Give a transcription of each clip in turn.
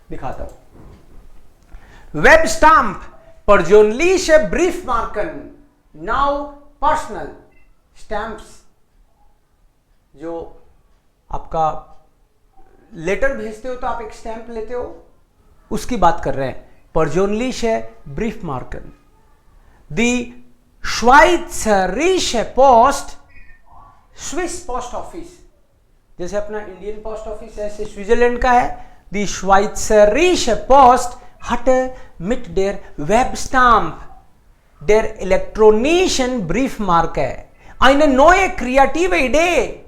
दिखाता हूं। Web stamp पर्सोनliche Briefmarken, नाउ पर्सनल स्टैंप्स, जो आपका लेटर भेजते हो तो आप एक स्टैंप लेते हो, उसकी बात कर रहे हैं। पर्सोनliche Briefmarken, दी Schweizerische Post, Swiss post office, जैसे अपना इंडियन पोस्ट ऑफिस है ऐसे स्विट्जरलैंड का है। दी Schweizerische Post hatte mit der Webstamp der elektronischen Briefmarke eine neue kreative Idee,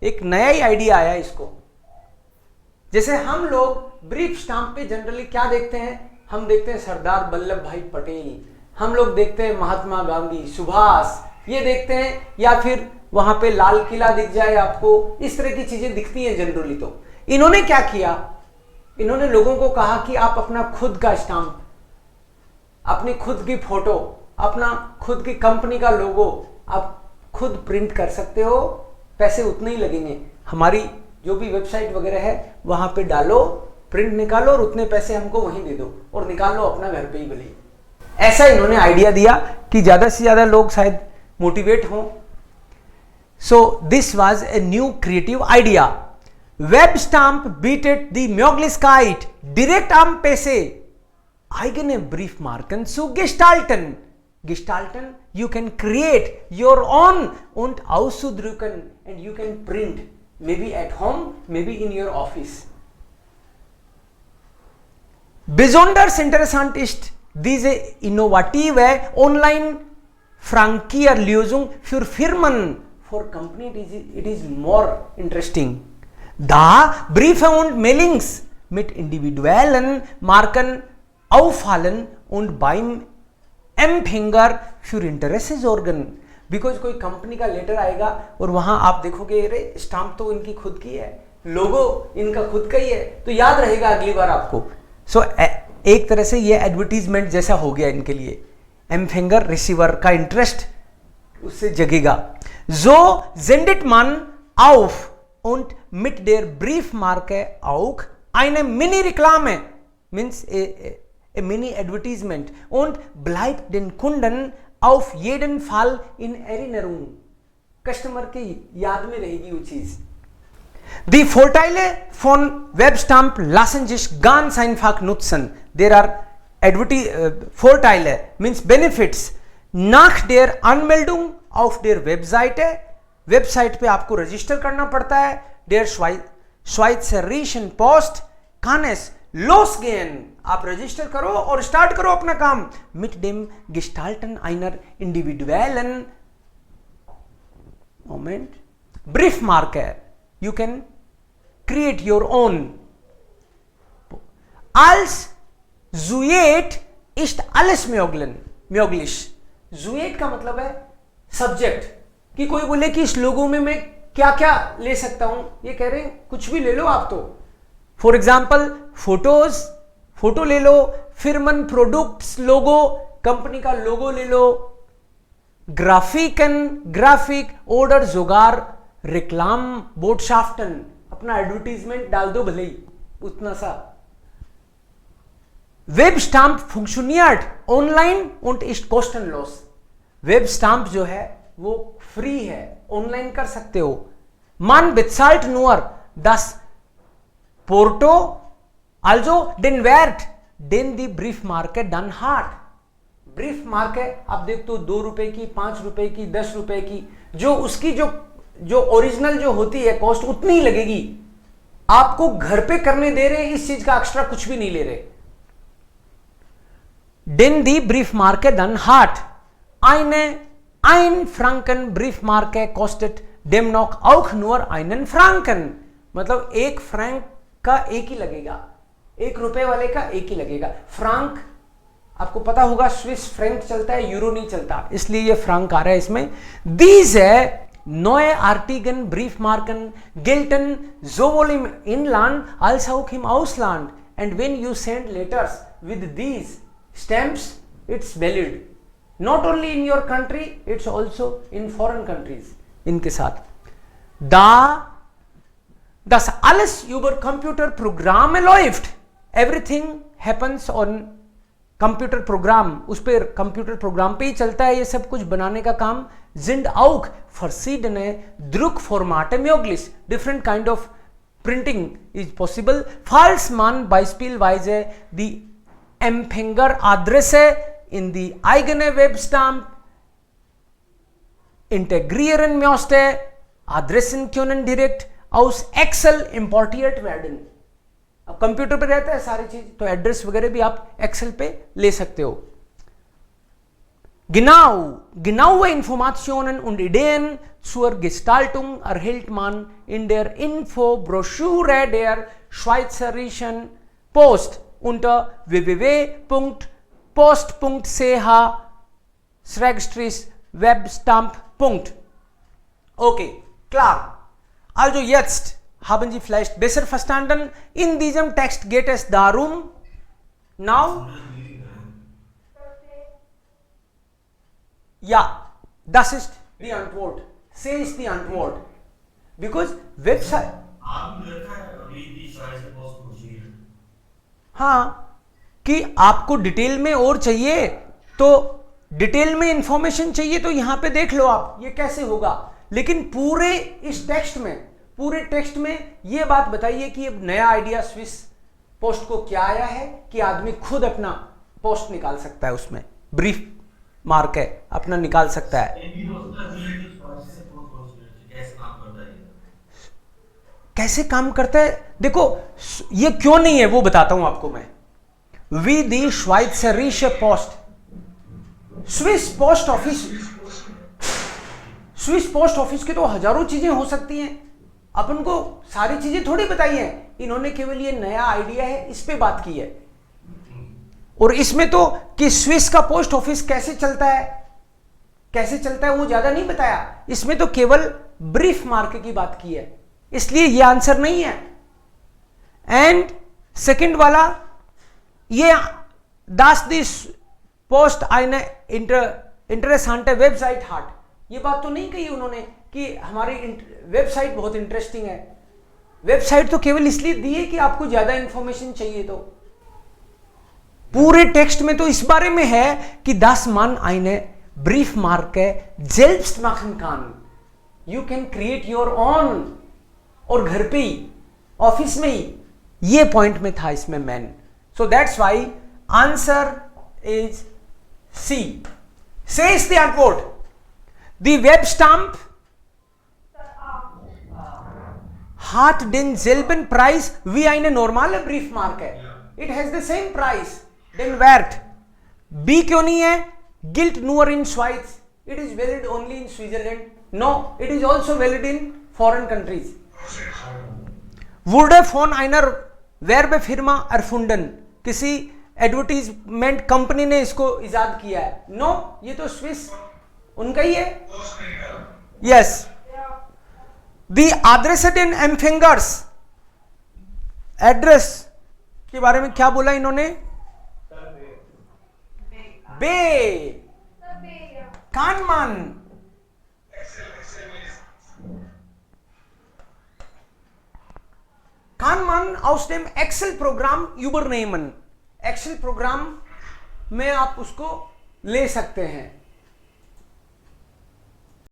एक नया ही आइडिया आया इसको। जैसे हम लोग ब्रीफ स्टाम्प पे जनरली क्या देखते हैं, हम देखते हैं सरदार वल्लभ भाई पटेल, हम लोग देखते हैं महात्मा गांधी, सुभाष, ये देखते हैं, या फिर वहां पे लाल किला दिख जाए आपको, इस तरह की चीजें दिखती हैं जनरली। तो इन्होंने क्या किया, इन्होंने लोगों को कहा कि आप अपना खुद का स्टाम्प, अपनी खुद की फोटो, अपना खुद की कंपनी का लोगो आप खुद प्रिंट कर सकते हो, पैसे उतने ही लगेंगे, हमारी जो भी वेबसाइट वगैरह है वहां पे डालो, प्रिंट निकालो और उतने पैसे हमको वहीं दे दो और निकाल लो अपना घर पे ही भले। ऐसा इन्होंने आइडिया दिया कि ज्यादा से ज्यादा लोग शायद मोटिवेट हों। So this was a new creative idea. Web Stamp bietet die Möglichkeit, direkt am PC eigene Briefmarken zu gestalten. Gestalten, you can create your own und auszudrucken, and you can print, maybe at home, maybe in your office. Besonders interessant ist diese innovative Online-Frankierlösung für Firmen. For company it is more interesting. Da Briefe und Mailings mit individuellen Marken auffallen und beim Empfänger für Interesse sorgen. Because कोई company का letter आएगा और वहां आप देखोगे अरे stamp तो इनकी खुद की है, लोगो इनका खुद का ही है, तो याद रहेगा अगली बार आपको। सो एक तरह से ये एडवर्टीजमेंट जैसा हो गया इनके लिए, एम्फेंगर रिसीवर का इंटरेस्ट उससे जगेगा। So sendet man auf und mit der Briefmarke auch eine Mini-Reklame, means a mini advertisement, und bleibt den Kunden auf jeden Fall in Erinnerung. Customer की याद में रहेगी वो चीज। Die Vorteile von Webstamp lassen sich ganz einfach nutzen. There are Vorteile, means benefits. Nach der Anmeldung auf der Webseite, website पे आपको register करना पड़ता है। Der Schweizerischen Post kann es losgehen, आप रजिस्टर करो और स्टार्ट करो अपना काम। Mit dem Gestalten einer individuellen Briefmarke, you can create your own. Als Zuet ist alles möglich. Zuet का मतलब है सब्जेक्ट, कि कोई बोले कि इस लोगों में मैं क्या क्या ले सकता हूं, ये कह रहे हैं कुछ भी ले लो आप। तो फॉर एग्जाम्पल फोटो ले लो, फिरमन प्रोडक्ट्स लोगो, कंपनी का लोगो ले लो, ग्राफिक ऑर्डर जोगार, रिक्लाम बोटशाफ्टन, अपना एडवर्टीजमेंट डाल दो भले ही उतना सा। वेब स्टाम्प फंक्शनिert online und ist kostenlos. Web stamp जो है वो फ्री है, ऑनलाइन कर सकते हो। Man bezahlt nur das Porto, also den Wert, den die Briefmarke dann hat. Briefmarke आप देखते हो 2 रुपए की, 5 रुपए की, 10 रुपए की, जो उसकी जो ओरिजिनल जो होती है कॉस्ट उतनी ही लगेगी। आपको घर पे करने दे रहे, इस चीज का एक्स्ट्रा कुछ भी नहीं ले रहे। Den die Briefmarke dann hat. Ein Franken Briefmarke kostet demnach auch nur einen Franken. मतलब 1 फ्रैंक का एक ही लगेगा, 1 रुपए वाले का एक ही लगेगा। फ्रांक आपको पता होगा स्विस फ्रैंक चलता है, यूरो नहीं चलता, इसलिए ये फ्रांक आ रहा है इसमें। Diese neue artigen Briefmarken gelten sowohl im Inland als auch im Ausland. And when you send letters with these stamps, it's valid. Not only in your country, it's also in foreign countries. इनके साथ da das alles über Computerprogramme läuft, everything happens on computer program, उस पर computer program पे ही चलता है ये सब कुछ बनाने का काम. जिंड आउक verschiedene Druckformate different kind of printing is possible. Falls man beispielsweise die Empfängeradresse in die eigene Webstamp integrieren möchte. Adressen können direkt aus Excel importiert werden. अब कंप्यूटर पे रहता है सारी चीज, तो एड्रेस वगैरह भी आप एक्सेल पे ले सकते हो. Genaue Informationen und Ideen zur Gestaltung erhält man in der Infobroschüre der Schweizerischen Post unter www.post.ch/webstamp. Okay, klar. Also jetzt haben Sie vielleicht besser verstanden. In diesem Text geht es darum, now, ja, das ist die Antwort. C ist die Antwort. Because website. हाँ, कि आपको detail में और चाहिए तो detail में information चाहिए तो यहां पे देख लो आप ये कैसे होगा. लेकिन पूरे इस टेक्स्ट में, पूरे टेक्स्ट में ये बात बताइए कि अब नया आइडिया स्विस पोस्ट को क्या आया है कि आदमी खुद अपना पोस्ट निकाल सकता है, उसमें ब्रीफ मार्क है अपना निकाल सकता है. कैसे काम करता है देखो, ये क्यों नहीं है वो बताता हूं आपको मैं. वी दी श्वाइत्जरिशे पोस्ट, Swiss post office, Swiss post office की तो हजारों चीजें हो सकती हैं. अपन को सारी चीजें थोड़ी बताई है, इन्होंने केवल ये नया आइडिया है इस पे बात की है. और इसमें तो कि स्विस का पोस्ट ऑफिस कैसे चलता है, कैसे चलता है वो ज्यादा नहीं बताया. इसमें तो केवल ब्रीफ मार्क की बात की है, इसलिए ये आंसर नहीं है. एंड सेकंड वाला ये das die Post eine interessante Website hat, ये बात तो नहीं कही उन्होंने कि हमारी वेबसाइट बहुत इंटरेस्टिंग है. वेबसाइट तो केवल इसलिए दी है कि आपको ज्यादा इंफॉर्मेशन चाहिए. तो पूरे टेक्स्ट में तो इस बारे में है कि das man eine Briefmarke selbst machen kann. You can create your own. और घर पे ही, ऑफिस में ही, ये पॉइंट में था इसमें man. So that's why answer is C. C is the answer. The web stamp hat denselben Preis wie eine normale Briefmarke. It has the same price. Den Wert. B क्यों नहीं है? Gilt nur in Schweiz. It is valid only in Switzerland. No, it is also valid in foreign countries. Wurde von einer Werbefirma erfunden. किसी advertisement company ने इसको इजाद किया है. No, ये तो स्विस उनका ही है. Yes. The Adressaten Empfängers, address के बारे में क्या बोला इन्होंने? बे कानमान. कानमान aus dem Excel प्रोग्राम übernehmen. एक्सेल प्रोग्राम में आप उसको ले सकते हैं.